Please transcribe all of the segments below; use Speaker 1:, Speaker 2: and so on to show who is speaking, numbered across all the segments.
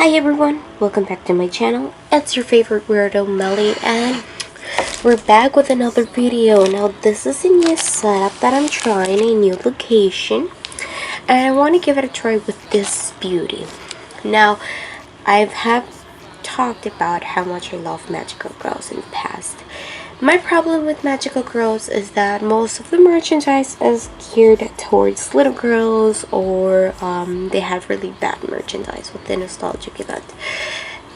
Speaker 1: Hi everyone, welcome back to my channel. It's your favorite weirdo Melly and we're back with another video. Now this is a new setup that I'm trying, a new location, and I want to give it a try with this beauty. Now have talked about how much I love magical girls in the past. My problem with magical girls is that most of the merchandise is geared towards little girls, or they have really bad merchandise with the nostalgic event.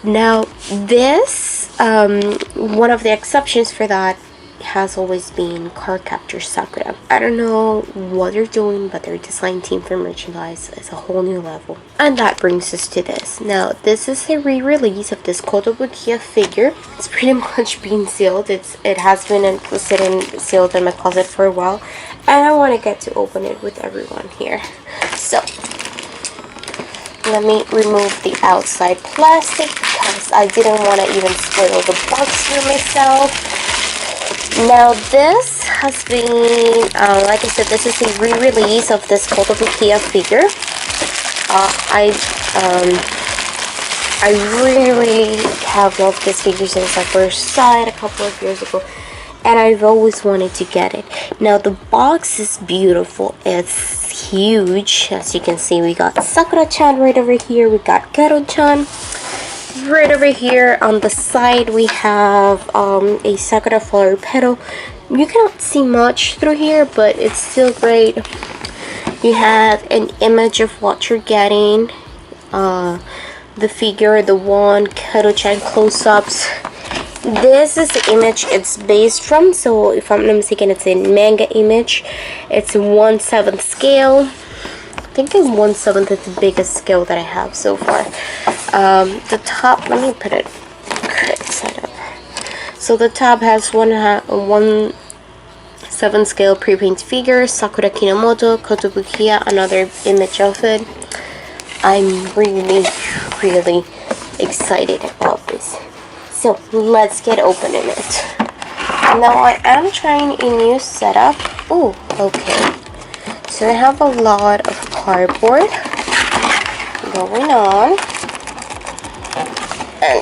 Speaker 1: Now this, one of the exceptions for that has always been CardCaptor Sakura. I don't know what they're doing, but their design team for merchandise is a whole new level. And that brings us to this. Now this is a re-release of this Kotobukiya figure. It's pretty much been sealed. It has been sitting sealed in my closet for a while, and I want to get to open it with everyone here. So let me remove the outside plastic because I didn't want to even spoil the box for myself. Now this has been, like I said, this is a re-release of this Kotobukiya figure. I really have loved this figure since I first saw it a couple of years ago, and I've always wanted to get it. Now the box is beautiful. It's huge. As you can see, we got Sakura-chan right over here. We got Kero-chan. Right over here on the side we have a Sakura flower petal. You cannot see much through here, but it's still great. You have an image of what you're getting, the figure, the wand, Kero-chan close-ups. This is the image it's based from, so if I'm not mistaken, it's a manga image. It's a 1/7 scale. I think it's 1/7 is the biggest scale that I have so far. The top, let me put it correct setup. So the top has 1/7 scale pre-paint figure, Sakura Kinomoto, Kotobukiya, another image of it. I'm really excited about this. So let's get opening it. Now I am trying a new setup. Oh, okay. So I have a lot of cardboard going on. And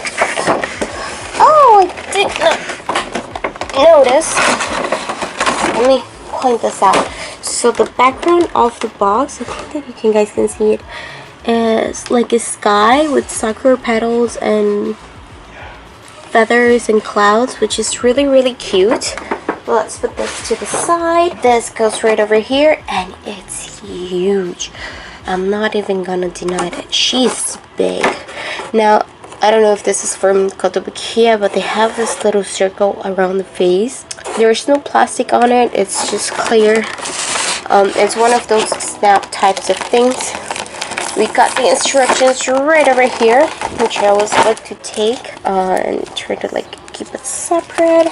Speaker 1: oh, I did not notice. Let me point this out. So the background of the box, I think that you guys can see it, is like a sky with sakura petals and feathers and clouds, which is really cute. Let's put this to the side. This goes right over here, and it's huge. I'm not even gonna deny that she's big. Now I don't know if this is from Kotobukiya, but they have this little circle around the face. There's no plastic on it, it's just clear. It's one of those snap types of things. We got the instructions right over here, which I always like to take and try to like keep it separate.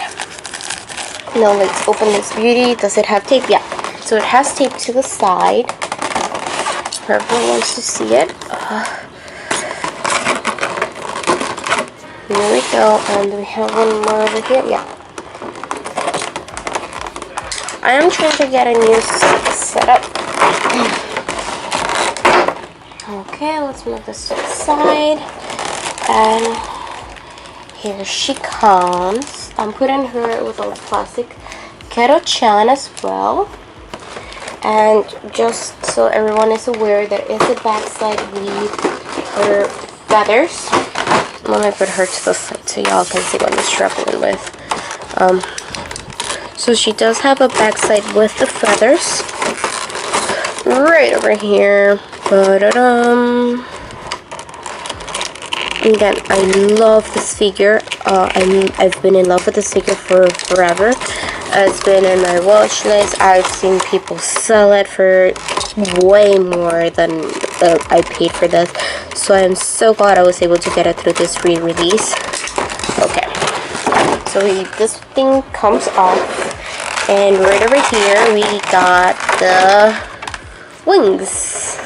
Speaker 1: Now let's open this beauty. Does it have tape? Yeah. So it has tape to the side. Whoever wants to see it. Here we go, and we have one more over here. Yeah. I am trying to get a new setup. Okay, let's move this to the side. And here she comes. I'm putting her with all the plastic. Kero-chan as well. And just so everyone is aware, there is a backside with her feathers. Let me put her to the side so y'all can see what I'm struggling with. So she does have a backside with the feathers. Right over here. Again, I love this figure. I've been in love with this figure for forever. It's been in my watch list. I've seen people sell it for way more than I paid for this. So I'm so glad I was able to get it through this re-release. Okay, so this thing comes off, and right over here we got the wings.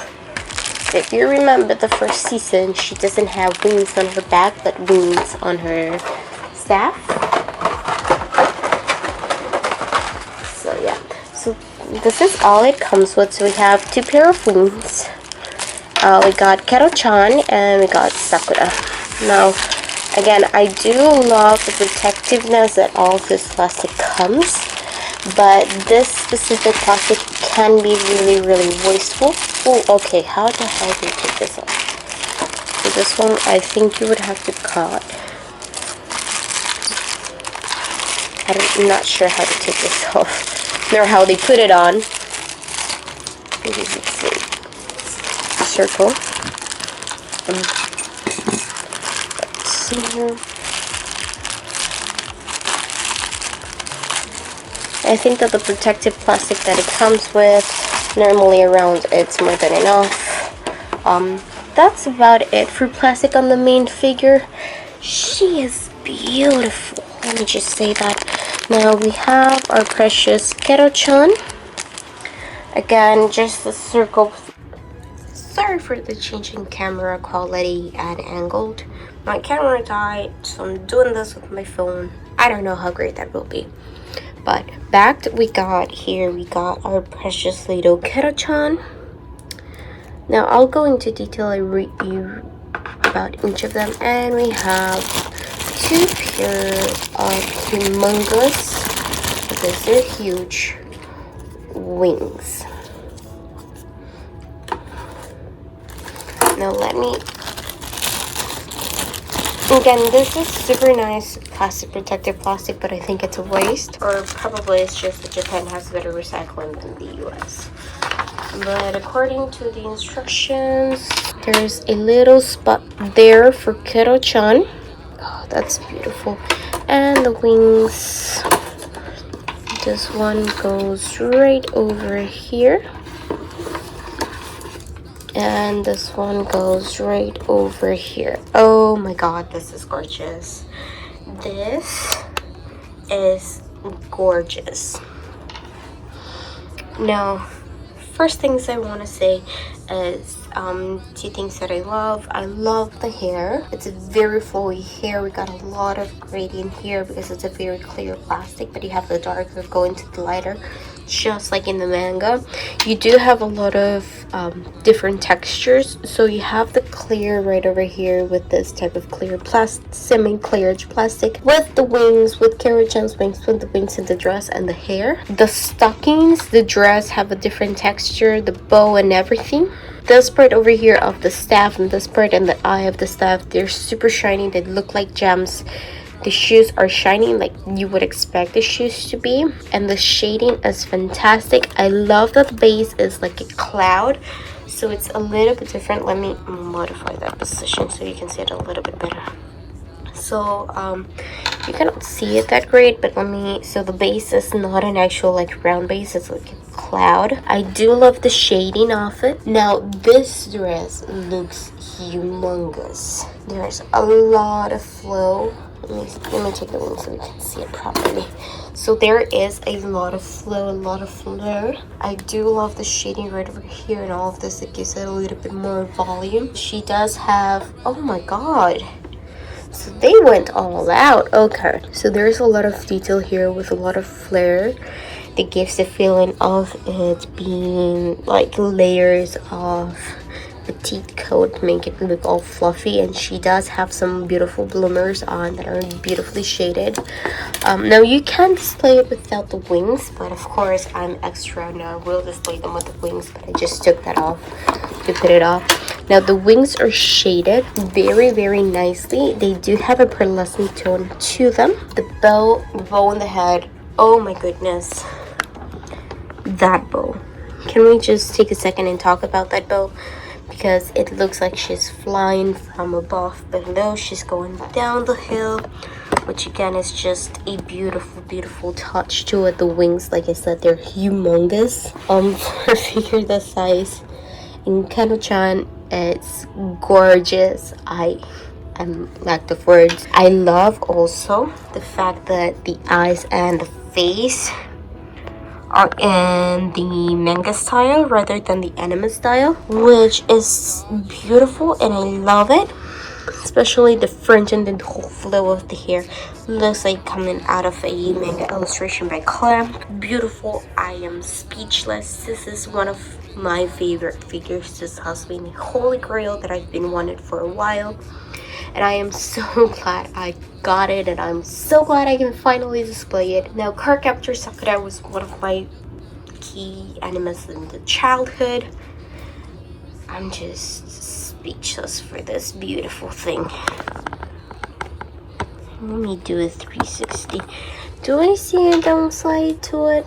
Speaker 1: If you remember the first season, she doesn't have wings on her back, but wings on her staff. So yeah, so this is all it comes with. So we have 2 pair of wings, We got Kero-chan and we got Sakura. Now, again, I do love the protectiveness that all of this plastic comes, but this specific plastic can be really wasteful. Oh, okay, how the hell do you take this off? So this one, I think you would have to cut. I'm not sure how to take this off, nor how they put it on. Maybe let's see. Circle. Let's see here. I think that the protective plastic that it comes with, normally around, it's more than enough. That's about it for plastic on the main figure. She is beautiful. Let me just say that. Now we have our precious Kero-chan. Again, just the circle. Sorry for the changing camera quality and angled. My camera died, so I'm doing this with my phone. I don't know how great that will be. But back we got our precious little Kero-chan. Now I'll go into detail and read you about each of them. And we have two pair of humongous, because they're huge, wings. Now let me, again, this is super nice plastic, protective plastic, but I think it's a waste, or probably it's just that Japan has better recycling than the US. But according to the instructions, there's a little spot there for Kero-chan. Oh, that's beautiful. And the wings, this one goes right over here. And this one goes right over here. Oh my god, this is gorgeous. This is gorgeous. Now, first things I want to say is two things that I love. I love the hair. It's a very flowy hair. We got a lot of gradient here because it's a very clear plastic, but you have the darker going to the lighter, just like in the manga. You do have a lot of different textures. So you have the clear right over here with this type of clear plastic, semi-clear plastic, with the wings, with Kero-chan's wings, with the wings and the dress and the hair. The stockings, the dress have a different texture, the bow and everything. This part over here of the staff and this part and the eye of the staff, they're super shiny. They look like gems. The shoes are shiny like you would expect the shoes to be, and the shading is fantastic. I love that the base is like a cloud, so it's a little bit different. Let me modify that position so you can see it a little bit better. So you cannot see it that great, but so the base is not an actual like round base, it's like a cloud. I do love the shading of it. Now this dress looks humongous. There's a lot of flow. Let me take a look so you can see it properly. So there is a lot of flow, a lot of flare. I do love the shading right over here and all of this. It gives it a little bit more volume. She does have, oh my god, so they went all out. Okay, so there's a lot of detail here with a lot of flare that gives the feeling of it being like layers of petite coat, make it look all fluffy. And she does have some beautiful bloomers on that are beautifully shaded. Now you can display it without the wings, but of course I'm extra now. I will display them with the wings, but I just took that off to put it off. Now the wings are shaded very nicely. They do have a pearlescent tone to them. The bow on the head, oh my goodness, that bow. Can we just take a second and talk about that bow? Because it looks like she's flying from above, but no, she's going down the hill, which again is just a beautiful touch to it. The wings, like I said, they're humongous for a figure that size. In Kero-chan, it's gorgeous. I'm lack of words. I love also the fact that the eyes and the face are in the manga style rather than the anime style, which is beautiful and I love it. Especially the fringe and the whole flow of the hair looks like coming out of a manga illustration by Clamp. Beautiful. I am speechless. This is one of my favorite figures. This has been a holy grail that I've been wanting for a while, and I am so glad I got it, and I'm so glad I can finally display it. Now, CardCaptor Sakura was one of my key animes in the childhood. I'm just speechless for this beautiful thing. Let me do a 360. Do I see a downside to it?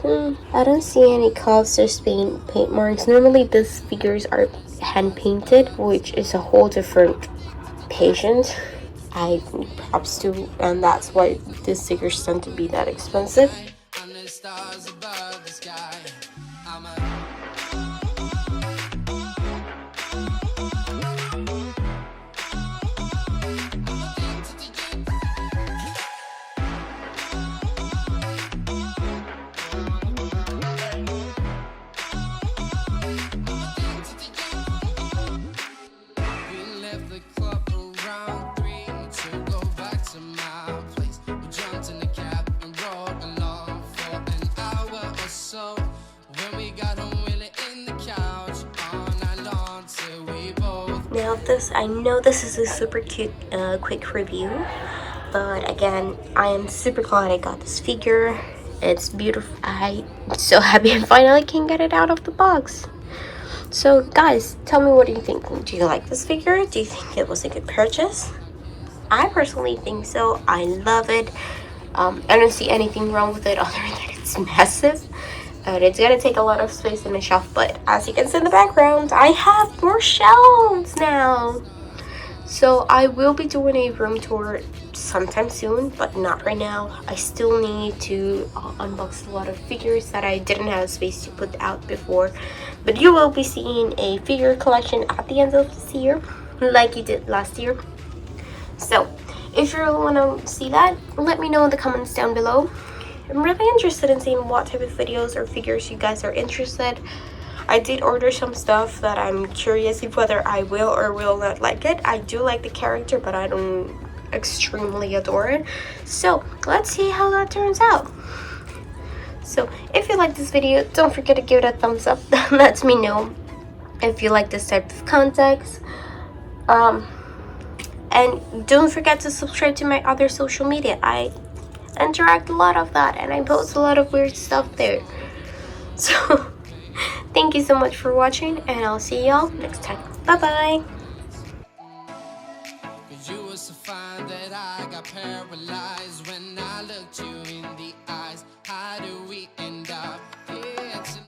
Speaker 1: I don't see any cuffs or paint marks. Normally these figures are hand painted, which is a whole different patient. I props to, and that's why these figures tend to be that expensive. Now this, I know this is a super cute quick review, but again, I am super glad I got this figure. It's beautiful. I'm so happy I finally can get it out of the box. So guys, tell me, what do you think? Do you like this figure? Do you think it was a good purchase? I personally think so. I love it. I don't see anything wrong with it other than it's massive. And it's gonna take a lot of space in the shelf, but as you can see in the background, I have more shelves now. So I will be doing a room tour sometime soon, but not right now. I still need to unbox a lot of figures that I didn't have space to put out before. But you will be seeing a figure collection at the end of this year, like you did last year. So if you want to see that, let me know in the comments down below. I'm really interested in seeing what type of videos or figures you guys are interested. I did order some stuff that I'm curious if whether I will or will not like it. I do like the character, but I don't extremely adore it. So let's see how that turns out. So if you like this video, don't forget to give it a thumbs up. That lets me know if you like this type of content. And don't forget to subscribe to my other social media. I interact a lot of that, and I post a lot of weird stuff there. So thank you so much for watching, and I'll see y'all next time. Bye bye. You were so fine that I got paralyzed when I looked you in the eyes. How do we end up?